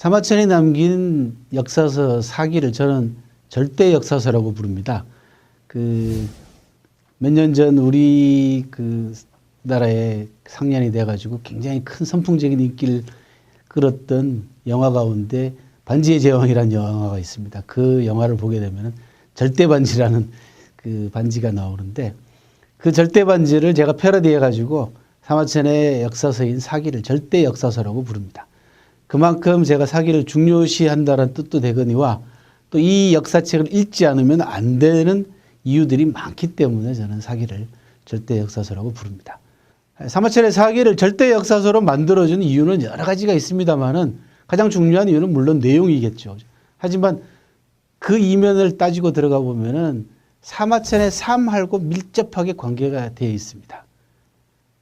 사마천이 남긴 역사서 사기를 저는 절대 역사서라고 부릅니다. 몇 년 전 우리 나라에 상연이 돼가지고 굉장히 큰 선풍적인 인기를 끌었던 영화 가운데 반지의 제왕이라는 영화가 있습니다. 그 영화를 보게 되면 절대 반지라는 그 반지가 나오는데 그 절대 반지를 제가 패러디해가지고 사마천의 역사서인 사기를 절대 역사서라고 부릅니다. 그만큼 제가 사기를 중요시한다는 뜻도 되거니와 또 이 역사책을 읽지 않으면 안 되는 이유들이 많기 때문에 저는 사기를 절대 역사서라고 부릅니다. 사마천의 사기를 절대 역사서로 만들어준 이유는 여러 가지가 있습니다만은 가장 중요한 이유는 물론 내용이겠죠. 하지만 그 이면을 따지고 들어가 보면은 사마천의 삶하고 밀접하게 관계가 되어 있습니다.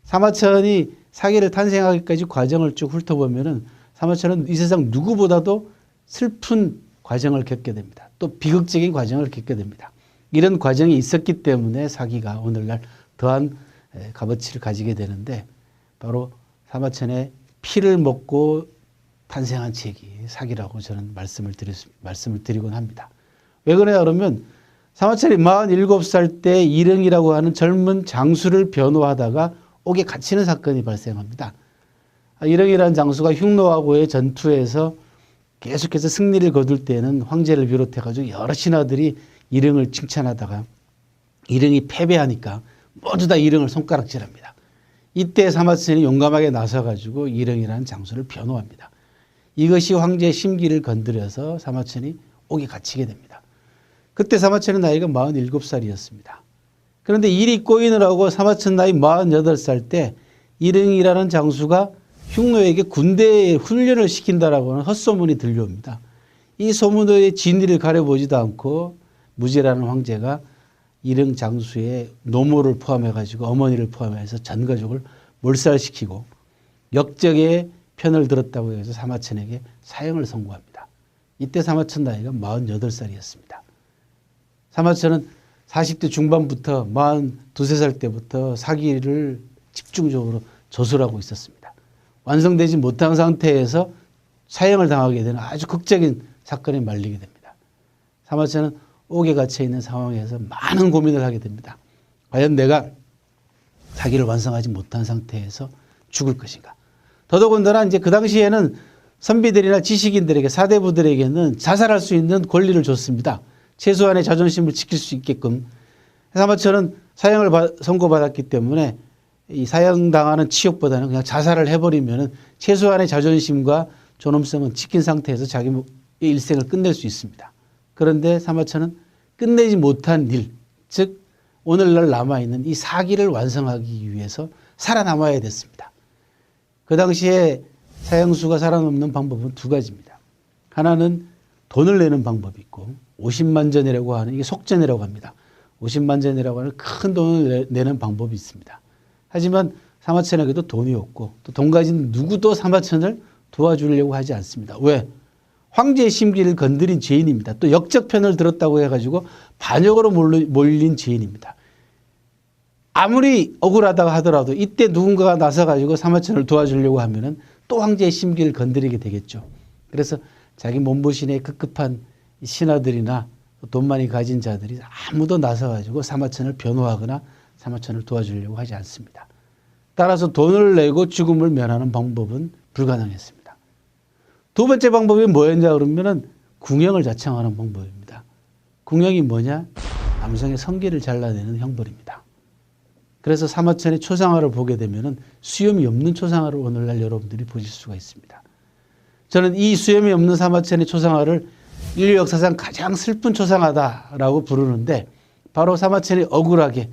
사마천이 사기를 탄생하기까지 과정을 쭉 훑어보면은 사마천은 이 세상 누구보다도 슬픈 과정을 겪게 됩니다. 또 비극적인 과정을 겪게 됩니다. 이런 과정이 있었기 때문에 사기가 오늘날 더한 값어치를 가지게 되는데 바로 사마천의 피를 먹고 탄생한 책이 사기라고 저는 말씀을 드리곤 합니다. 왜 그러냐 그러면 사마천이 47살 때 일흥이라고 하는 젊은 장수를 변호하다가 옥에 갇히는 사건이 발생합니다. 일흥이라는 장수가 흉노하고의 전투에서 계속해서 승리를 거둘 때는 황제를 비롯해가지고 여러 신하들이 일흥을 칭찬하다가 일흥이 패배하니까 모두 다 일흥을 손가락질합니다. 이때 사마천이 용감하게 나서가지고 일흥이라는 장수를 변호합니다. 이것이 황제의 심기를 건드려서 사마천이 옥에 갇히게 됩니다. 그때 사마천의 나이가 47살이었습니다. 그런데 일이 꼬이느라고 사마천 나이 48살 때 일흥이라는 장수가 흉노에게 군대에 훈련을 시킨다라고 하는 헛소문이 들려옵니다. 이 소문의 진위를 가려보지도 않고 무지라는 황제가 일흥 장수의 노모를 포함해가지고 어머니를 포함해서 전 가족을 몰살시키고 역적의 편을 들었다고 해서 사마천에게 사형을 선고합니다. 이때 사마천 나이가 48살이었습니다. 사마천은 40대 중반부터 42~43살 때부터 사기를 집중적으로 조술하고 있었습니다. 완성되지 못한 상태에서 사형을 당하게 되는 아주 극적인 사건에 말리게 됩니다. 사마천은 옥에 갇혀 있는 상황에서 많은 고민을 하게 됩니다. 과연 내가 사기를 완성하지 못한 상태에서 죽을 것인가. 더더군다나 이제 그 당시에는 선비들이나 지식인들에게 사대부들에게는 자살할 수 있는 권리를 줬습니다. 최소한의 자존심을 지킬 수 있게끔. 사마천은 사형을 선고받았기 때문에 이 사형당하는 치욕보다는 그냥 자살을 해버리면 최소한의 자존심과 존엄성은 지킨 상태에서 자기의 일생을 끝낼 수 있습니다. 그런데 사마천은 끝내지 못한 일, 즉 오늘날 남아있는 이 사기를 완성하기 위해서 살아남아야 됐습니다. 그 당시에 사형수가 살아남는 방법은 두 가지입니다. 하나는 돈을 내는 방법이 있고 50만 전이라고 하는 이게 속전이라고 합니다. 50만 전이라고 하는 큰 돈을 내는 방법이 있습니다. 하지만 사마천에게도 돈이 없고 또 돈 가진 누구도 사마천을 도와주려고 하지 않습니다. 왜? 황제의 심기를 건드린 죄인입니다. 또 역적편을 들었다고 해가지고 반역으로 몰린 죄인입니다. 아무리 억울하다고 하더라도 이때 누군가가 나서가지고 사마천을 도와주려고 하면은 또 황제의 심기를 건드리게 되겠죠. 그래서 자기 몸보신에 급급한 신하들이나 돈 많이 가진 자들이 아무도 나서가지고 사마천을 변호하거나 사마천을 도와주려고 하지 않습니다. 따라서 돈을 내고 죽음을 면하는 방법은 불가능했습니다. 두 번째 방법이 뭐였냐 그러면은 궁형을 자청하는 방법입니다. 궁형이 뭐냐? 남성의 성기를 잘라내는 형벌입니다. 그래서 사마천의 초상화를 보게 되면은 수염이 없는 초상화를 오늘날 여러분들이 보실 수가 있습니다. 저는 이 수염이 없는 사마천의 초상화를 인류 역사상 가장 슬픈 초상화다라고 부르는데 바로 사마천이 억울하게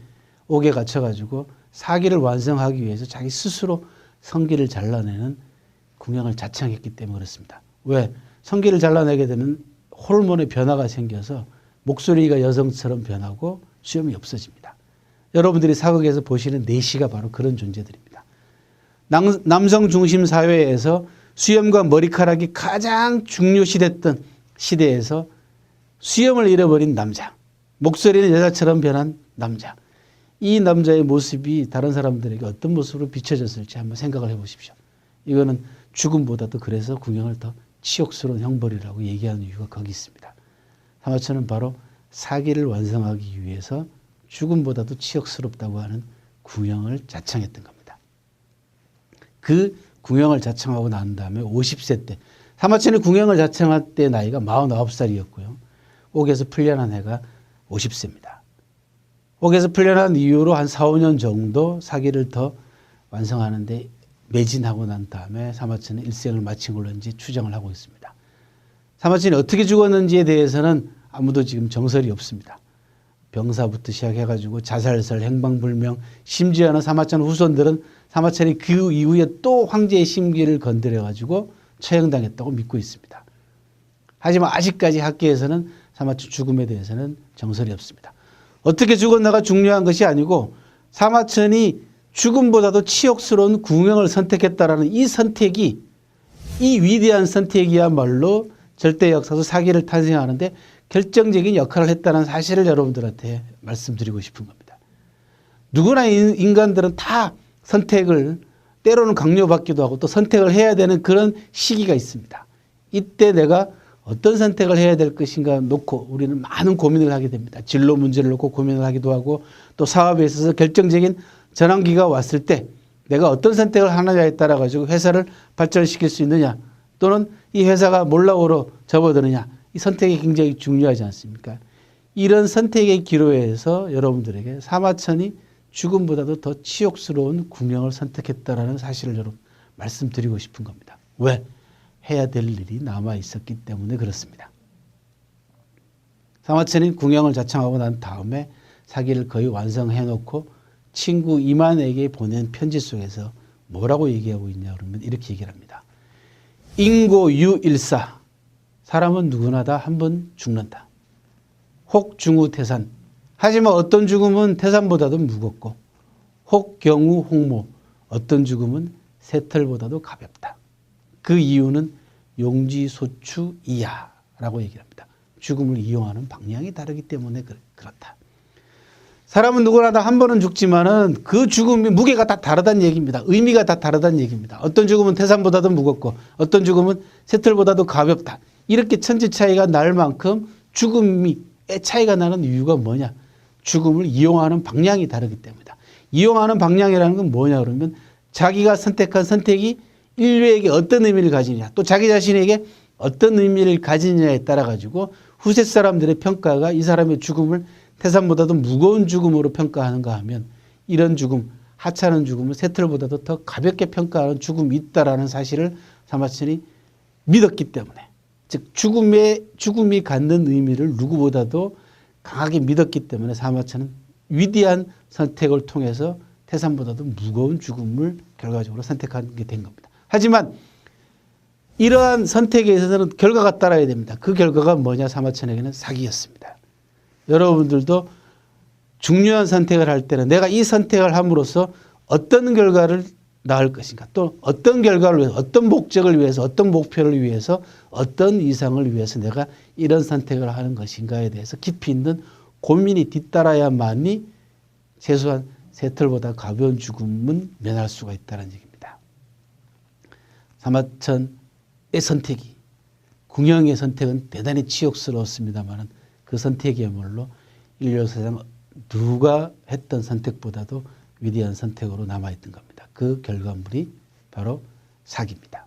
옥에 갇혀가지고 사기를 완성하기 위해서 자기 스스로 성기를 잘라내는 궁형을 자청했기 때문에 그렇습니다. 왜? 성기를 잘라내게 되면 호르몬의 변화가 생겨서 목소리가 여성처럼 변하고 수염이 없어집니다. 여러분들이 사극에서 보시는 내시가 바로 그런 존재들입니다. 남성 중심 사회에서 수염과 머리카락이 가장 중요시됐던 시대에서 수염을 잃어버린 남자, 목소리는 여자처럼 변한 남자, 이 남자의 모습이 다른 사람들에게 어떤 모습으로 비춰졌을지 한번 생각을 해보십시오. 이거는 죽음보다도 그래서 궁형을 더 치욕스러운 형벌이라고 얘기하는 이유가 거기 있습니다. 사마천은 바로 사기를 완성하기 위해서 죽음보다도 치욕스럽다고 하는 궁형을 자청했던 겁니다. 그 궁형을 자청하고 난 다음에 50세 때, 사마천이 궁형을 자청할 때 나이가 49살이었고요. 옥에서 풀려난 해가 50세입니다. 옥에서 풀려난 이후로 한 4, 5년 정도 사기를 더 완성하는데 매진하고 난 다음에 사마천은 일생을 마친 걸로 이제 추정을 하고 있습니다. 사마천이 어떻게 죽었는지에 대해서는 아무도 지금 정설이 없습니다. 병사부터 시작해가지고 자살설, 행방불명, 심지어는 사마천 후손들은 사마천이 그 이후에 또 황제의 심기를 건드려가지고 처형당했다고 믿고 있습니다. 하지만 아직까지 학계에서는 사마천 죽음에 대해서는 정설이 없습니다. 어떻게 죽었나가 중요한 것이 아니고 사마천이 죽음보다도 치욕스러운 궁형을 선택했다라는 이 선택이, 이 위대한 선택이야말로 절대 역사서 사기를 탄생하는데 결정적인 역할을 했다는 사실을 여러분들한테 말씀드리고 싶은 겁니다. 누구나 인간들은 다 선택을 때로는 강요받기도 하고 또 선택을 해야 되는 그런 시기가 있습니다. 이때 내가 어떤 선택을 해야 될 것인가 놓고 우리는 많은 고민을 하게 됩니다. 진로 문제를 놓고 고민을 하기도 하고 또 사업에 있어서 결정적인 전환기가 왔을 때 내가 어떤 선택을 하느냐에 따라 가지고 회사를 발전시킬 수 있느냐 또는 이 회사가 몰락으로 접어드느냐, 이 선택이 굉장히 중요하지 않습니까? 이런 선택의 기로에서 여러분들에게 사마천이 죽음보다도 더 치욕스러운 궁형을 선택했다라는 사실을 여러분 말씀드리고 싶은 겁니다. 왜? 해야 될 일이 남아 있었기 때문에 그렇습니다. 사마천이 궁형을 자청하고 난 다음에 사기를 거의 완성해 놓고 친구 이만에게 보낸 편지 속에서 뭐라고 얘기하고 있냐 그러면 이렇게 얘기를 합니다. 인고유일사, 사람은 누구나 다 한 번 죽는다. 혹 중우 태산, 하지만 어떤 죽음은 태산보다도 무겁고 혹 경우 홍모, 어떤 죽음은 새털보다도 가볍다. 그 이유는 용지소추이야라고 얘기를 합니다. 죽음을 이용하는 방향이 다르기 때문에 그렇다. 사람은 누구나 다 한 번은 죽지만은 그 죽음의 무게가 다 다르다는 얘기입니다. 의미가 다 다르다는 얘기입니다. 어떤 죽음은 태산보다도 무겁고 어떤 죽음은 새털보다도 가볍다. 이렇게 천지 차이가 날 만큼 죽음의 차이가 나는 이유가 뭐냐? 죽음을 이용하는 방향이 다르기 때문이다. 이용하는 방향이라는 건 뭐냐 그러면 자기가 선택한 선택이 인류에게 어떤 의미를 가지느냐 또 자기 자신에게 어떤 의미를 가지느냐에 따라 가지고 후세 사람들의 평가가 이 사람의 죽음을 태산보다도 무거운 죽음으로 평가하는가 하면 이런 죽음, 하찮은 죽음을 새털보다도 더 가볍게 평가하는 죽음이 있다라는 사실을 사마천이 믿었기 때문에, 즉 죽음이 갖는 의미를 누구보다도 강하게 믿었기 때문에 사마천은 위대한 선택을 통해서 태산보다도 무거운 죽음을 결과적으로 선택하게 된 겁니다. 하지만 이러한 선택에 있어서는 결과가 따라야 됩니다. 그 결과가 뭐냐? 사마천에게는 사기였습니다. 여러분들도 중요한 선택을 할 때는 내가 이 선택을 함으로써 어떤 결과를 낳을 것인가 또 어떤 결과를 위해서 어떤 목적을 위해서 어떤 목표를 위해서 어떤 이상을 위해서 내가 이런 선택을 하는 것인가에 대해서 깊이 있는 고민이 뒤따라야만이 최소한 새털보다 가벼운 죽음은 면할 수가 있다는 얘기입니다. 사마천의 선택이, 궁형의 선택은 대단히 치욕스러웠습니다만 그 선택이야말로 인류 역사상 누가 했던 선택보다도 위대한 선택으로 남아있던 겁니다. 그 결과물이 바로 사기입니다.